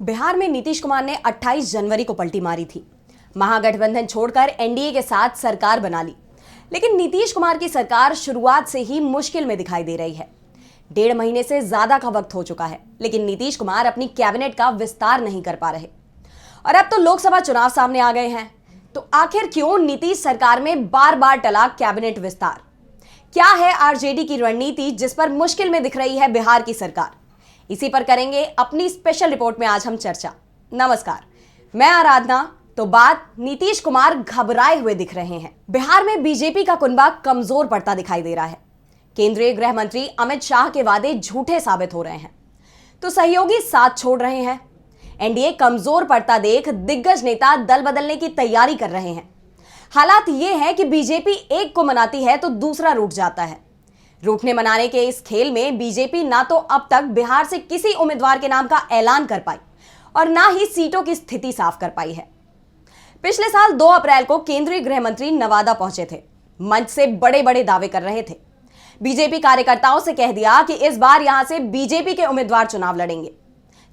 बिहार में नीतीश कुमार ने 28 जनवरी को पलटी मारी थी। महागठबंधन छोड़कर एनडीए के साथ सरकार बना ली। लेकिन नीतीश कुमार की सरकार शुरुआत से ही मुश्किल में दिखाई दे रही है। 1.5 महीने से ज्यादा का वक्त हो चुका है, लेकिन नीतीश कुमार अपनी कैबिनेट का विस्तार नहीं कर पा रहे। और अब तो लोकसभा चुनाव सामने आ गए हैं, तो आखिर क्यों नीतीश सरकार में बार बार टला कैबिनेट विस्तार? क्या है आरजेडी की रणनीति जिस पर मुश्किल में दिख रही है बिहार की सरकार? इसी पर करेंगे अपनी स्पेशल रिपोर्ट में आज हम चर्चा। नमस्कार, मैं आराधना। तो बात नीतीश कुमार घबराए हुए दिख रहे हैं। बिहार में बीजेपी का कुनबा कमजोर पड़ता दिखाई दे रहा है। केंद्रीय गृह मंत्री अमित शाह के वादे झूठे साबित हो रहे हैं, तो सहयोगी साथ छोड़ रहे हैं। एनडीए कमजोर पड़ता देख दिग्गज नेता दल बदलने की तैयारी कर रहे हैं। हालात यह है कि बीजेपी एक को मनाती है तो दूसरा रूठ जाता है। रूठने मनाने के इस खेल में बीजेपी ना तो अब तक बिहार से किसी उम्मीदवार के नाम का ऐलान कर पाई और ना ही सीटों की स्थिति साफ कर पाई है। पिछले साल 2 अप्रैल को केंद्रीय गृह मंत्री नवादा पहुंचे थे। मंच से बड़े बड़े दावे कर रहे थे। बीजेपी कार्यकर्ताओं से कह दिया कि इस बार यहां से बीजेपी के उम्मीदवार चुनाव लड़ेंगे,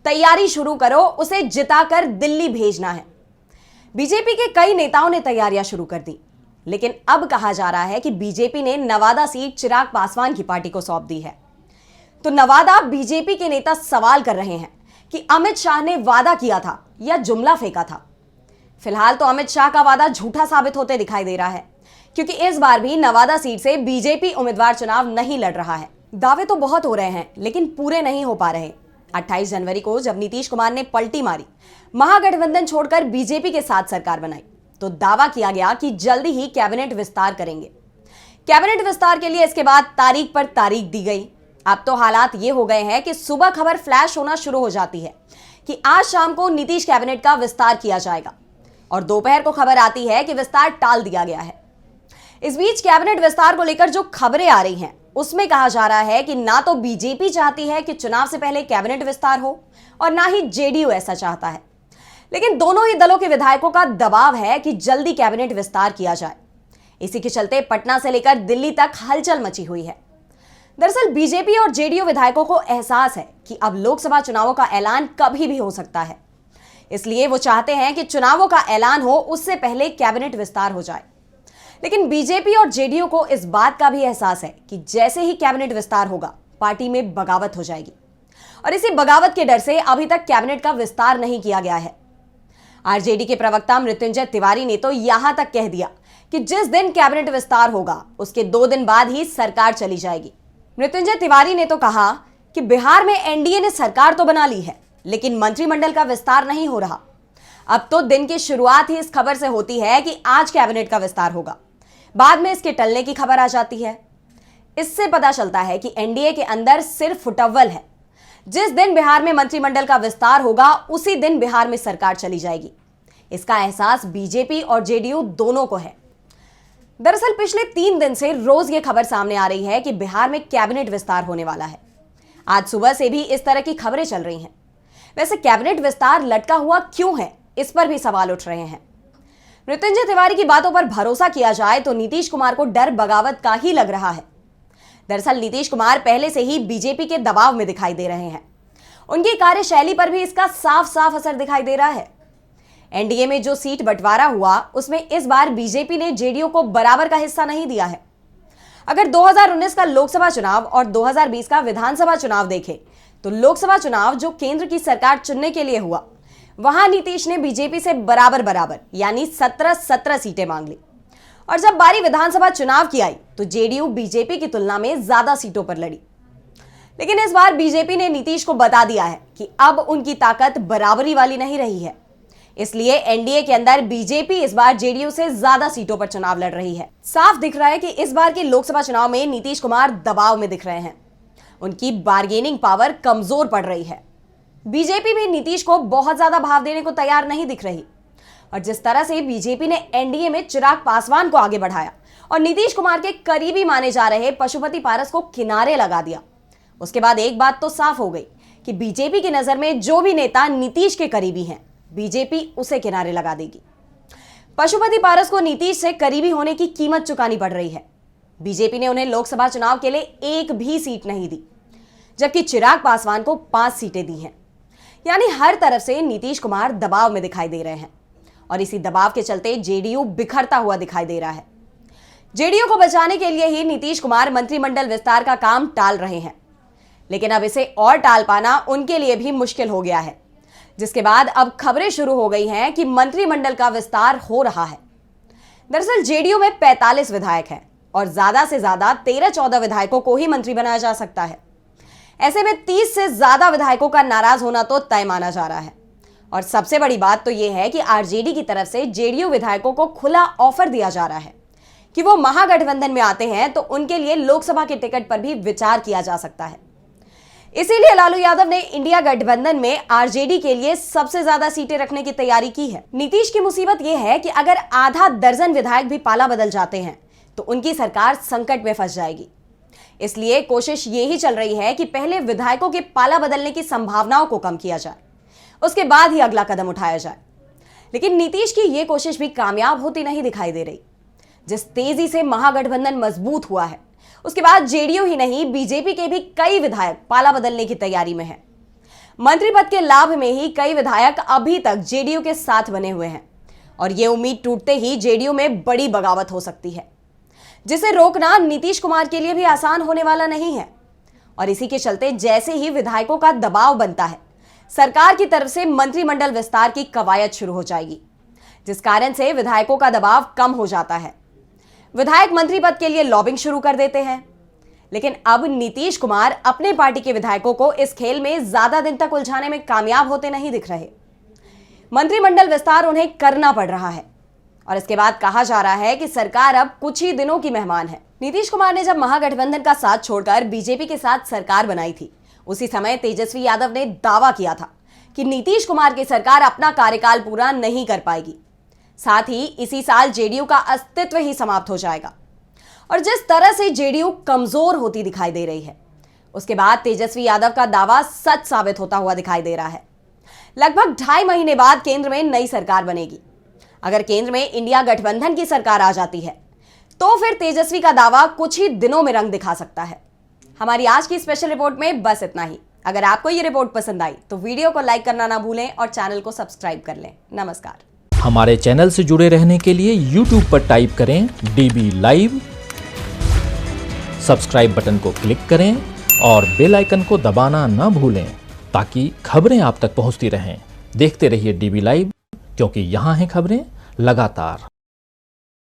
तैयारी शुरू करो, उसे जिताकर दिल्ली भेजना है। बीजेपी के कई नेताओं ने तैयारियां शुरू कर दी, लेकिन अब कहा जा रहा है कि बीजेपी ने नवादा सीट चिराग पासवान की पार्टी को सौंप दी है। तो नवादा बीजेपी के नेता सवाल कर रहे हैं कि अमित शाह ने वादा किया था या जुमला फेंका था। फिलहाल तो अमित शाह का वादा झूठा साबित होते दिखाई दे रहा है, क्योंकि इस बार भी नवादा सीट से बीजेपी उम्मीदवार चुनाव नहीं लड़ रहा है। दावे तो बहुत हो रहे हैं, लेकिन पूरे नहीं हो पा रहे। 28 जनवरी को जब नीतीश कुमार ने पलटी मारी, महागठबंधन छोड़कर बीजेपी के साथ सरकार बनाई, तो दावा किया गया कि जल्दी ही कैबिनेट विस्तार करेंगे। कैबिनेट विस्तार के लिए इसके बाद तारीख पर तारीख दी गई। अब तो हालात ये हो गए हैं कि सुबह खबर फ्लैश होना शुरू हो जाती है कि आज शाम को नीतीश कैबिनेट का विस्तार किया जाएगा, और दोपहर को खबर आती है कि विस्तार टाल दिया गया है। इस बीच कैबिनेट विस्तार को लेकर जो खबरें आ रही हैं, उसमें कहा जा रहा है कि ना तो बीजेपी चाहती है कि चुनाव से पहले कैबिनेट विस्तार हो, और ना ही जेडीयू ऐसा चाहता है। लेकिन दोनों ही दलों के विधायकों का दबाव है कि जल्दी कैबिनेट विस्तार किया जाए। इसी के चलते पटना से लेकर दिल्ली तक हलचल मची हुई है। दरअसल बीजेपी और जेडीयू विधायकों को एहसास है कि अब लोकसभा चुनावों का ऐलान कभी भी हो सकता है। इसलिए वो चाहते हैं कि चुनावों का ऐलान हो, उससे पहले कैबिनेट विस्तार हो जाए। लेकिन बीजेपी और जेडीयू को इस बात का भी एहसास है कि जैसे ही कैबिनेट विस्तार होगा, पार्टी में बगावत हो जाएगी, और इसी बगावत के डर से अभी तक कैबिनेट का विस्तार नहीं किया गया है। आरजेडी के प्रवक्ता मृत्युंजय तिवारी ने तो यहां तक कह दिया कि जिस दिन कैबिनेट विस्तार होगा, उसके 2 दिन बाद ही सरकार चली जाएगी। मृत्युंजय तिवारी ने तो कहा कि बिहार में एनडीए ने सरकार तो बना ली है, लेकिन मंत्रिमंडल का विस्तार नहीं हो रहा। अब तो दिन की शुरुआत ही इस खबर से होती है कि आज कैबिनेट का विस्तार होगा, बाद में इसके टलने की खबर आ जाती है। इससे पता चलता है कि एनडीए के अंदर सिर्फ फुटअव्वल है। जिस दिन बिहार में मंत्रिमंडल का विस्तार होगा, उसी दिन बिहार में सरकार चली जाएगी। इसका एहसास बीजेपी और जेडीयू दोनों को है। दरअसल पिछले 3 दिन से रोज यह खबर सामने आ रही है कि बिहार में कैबिनेट विस्तार होने वाला है। आज सुबह से भी इस तरह की खबरें चल रही हैं। वैसे कैबिनेट विस्तार लटका हुआ क्यों है, इस पर भी सवाल उठ रहे हैं। मृत्युंजय तिवारी की बातों पर भरोसा किया जाए तो नीतीश कुमार को डर बगावत का ही लग रहा है। दरअसल नीतीश कुमार पहले से ही बीजेपी के दबाव में दिखाई दे रहे हैं। उनकी कार्यशैली पर भी इसका साफ साफ असर दिखाई दे रहा है। एनडीए में जो सीट बंटवारा हुआ, उसमें इस बार बीजेपी ने जेडीयू को बराबर का हिस्सा नहीं दिया है। अगर 2019 का लोकसभा चुनाव और 2020 का विधानसभा चुनाव देखें, तो लोकसभा चुनाव जो केंद्र की सरकार चुनने के लिए हुआ, वहां नीतीश ने बीजेपी से बराबर बराबर यानी 17 सीटें मांग ली। और जब बारी विधानसभा चुनाव की आई, तो जेडीयू बीजेपी की तुलना में ज्यादा सीटों पर लड़ी। लेकिन इस बार बीजेपी ने नीतीश को बता दिया है कि अब उनकी ताकत बराबरी वाली नहीं रही है। इसलिए एनडीए के अंदर बीजेपी इस बार जेडीयू से ज्यादा सीटों पर चुनाव लड़ रही है। साफ दिख रहा है कि इस बार के लोकसभा चुनाव में नीतीश कुमार दबाव में दिख रहे हैं। उनकी बार्गेनिंग पावर कमजोर पड़ रही है। बीजेपी भी नीतीश को बहुत ज्यादा भाव देने को तैयार नहीं दिख रही। और जिस तरह से बीजेपी ने एनडीए में चिराग पासवान को आगे बढ़ाया और नीतीश कुमार के करीबी माने जा रहे पशुपति पारस को किनारे लगा दिया, उसके बाद एक बात तो साफ हो गई कि बीजेपी की नजर में जो भी नेता नीतीश के करीबी हैं, बीजेपी उसे किनारे लगा देगी। पशुपति पारस को नीतीश से करीबी होने की कीमत चुकानी पड़ रही है। बीजेपी ने उन्हें लोकसभा चुनाव के लिए एक भी सीट नहीं दी, जबकि चिराग पासवान को 5 सीटें दी हैं। यानी हर तरफ से नीतीश कुमार दबाव में दिखाई दे रहे हैं और इसी दबाव के चलते जेडीयू बिखरता हुआ दिखाई दे रहा है। जेडीयू को बचाने के लिए ही नीतीश कुमार मंत्रिमंडल विस्तार का काम टाल रहे हैं, लेकिन अब इसे और टाल पाना उनके लिए भी मुश्किल हो गया है, जिसके बाद अब खबरें शुरू हो गई हैं कि मंत्रिमंडल का विस्तार हो रहा है। दरअसल जेडीयू में 45 विधायक हैं और ज्यादा से ज्यादा 13-14 विधायकों को ही मंत्री बनाया जा सकता है। ऐसे में 30 से ज्यादा विधायकों का नाराज होना तो तय माना जा रहा है। और सबसे बड़ी बात तो यह है कि आरजेडी की तरफ से जेडीयू विधायकों को खुला ऑफर दिया जा रहा है कि वो महागठबंधन में आते हैं तो उनके लिए लोकसभा के टिकट पर भी विचार किया जा सकता है। इसीलिए लालू यादव ने इंडिया गठबंधन में आरजेडी के लिए सबसे ज्यादा सीटें रखने की तैयारी की है। नीतीश की मुसीबत यह है कि अगर आधा दर्जन विधायक भी पाला बदल जाते हैं तो उनकी सरकार संकट में फंस जाएगी। इसलिए कोशिश यही चल रही है कि पहले विधायकों के पाला बदलने की संभावनाओं को कम किया जाए, उसके बाद ही अगला कदम उठाया जाए। लेकिन नीतीश की यह कोशिश भी कामयाब होती नहीं दिखाई दे रही। जिस तेजी से महागठबंधन मजबूत हुआ है, उसके बाद जेडीयू ही नहीं बीजेपी के भी कई विधायक पाला बदलने की तैयारी में हैं। मंत्री पद के लाभ में ही कई विधायक अभी तक जेडीयू के साथ बने हुए हैं और यह उम्मीद टूटते ही जेडीयू में बड़ी बगावत हो सकती है, जिसे रोकना नीतीश कुमार के लिए भी आसान होने वाला नहीं है। और इसी के चलते जैसे ही विधायकों का दबाव बनता है, सरकार की तरफ से मंत्रिमंडल विस्तार की कवायद शुरू हो जाएगी, जिस कारण से विधायकों का दबाव कम हो जाता है। विधायक मंत्री पद के लिए लॉबिंग शुरू कर देते हैं। लेकिन अब नीतीश कुमार अपने पार्टी के विधायकों को इस खेल में ज्यादा दिन तक उलझाने में कामयाब होते नहीं दिख रहे। मंत्रिमंडल विस्तार उन्हें करना पड़ रहा है और इसके बाद कहा जा रहा है कि सरकार अब कुछ ही दिनों की मेहमान है। नीतीश कुमार ने जब महागठबंधन का साथ छोड़कर बीजेपी के साथ सरकार बनाई थी, उसी समय तेजस्वी यादव ने दावा किया था कि नीतीश कुमार की सरकार अपना कार्यकाल पूरा नहीं कर पाएगी, साथ ही इसी साल जेडीयू का अस्तित्व ही समाप्त हो जाएगा। और जिस तरह से जेडीयू कमजोर होती दिखाई दे रही है, उसके बाद तेजस्वी यादव का दावा सच साबित होता हुआ दिखाई दे रहा है। लगभग 2.5 महीने बाद केंद्र में नई सरकार बनेगी। अगर केंद्र में इंडिया गठबंधन की सरकार आ जाती है तो फिर तेजस्वी का दावा कुछ ही दिनों में रंग दिखा सकता है। हमारी आज की स्पेशल रिपोर्ट में बस इतना ही। अगर आपको ये रिपोर्ट पसंद आई तो वीडियो को लाइक करना ना भूलें और चैनल को सब्सक्राइब कर लें। नमस्कार। हमारे चैनल से जुड़े रहने के लिए YouTube पर टाइप करें DB लाइव, सब्सक्राइब बटन को क्लिक करें और बेल आइकन को दबाना ना भूलें ताकि खबरें आप तक पहुंचती रहें। देखते रहिए DB लाइव, क्योंकि यहाँ हैं खबरें लगातार।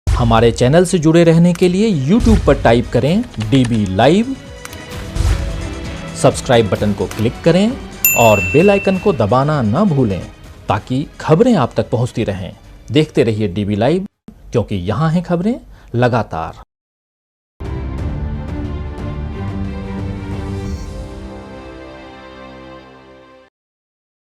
हमारे चैनल से जुड़े रहने के लिए YouTube पर टाइप करें DB लाइव, सब्सक्राइब बटन को क्लिक करें और बेल आइकन को दबाना ना भूलें ताकि खबरें आप तक पहुंचती रहें। देखते रहिए DB लाइव, क्योंकि यहाँ हैं खबरें लगातार।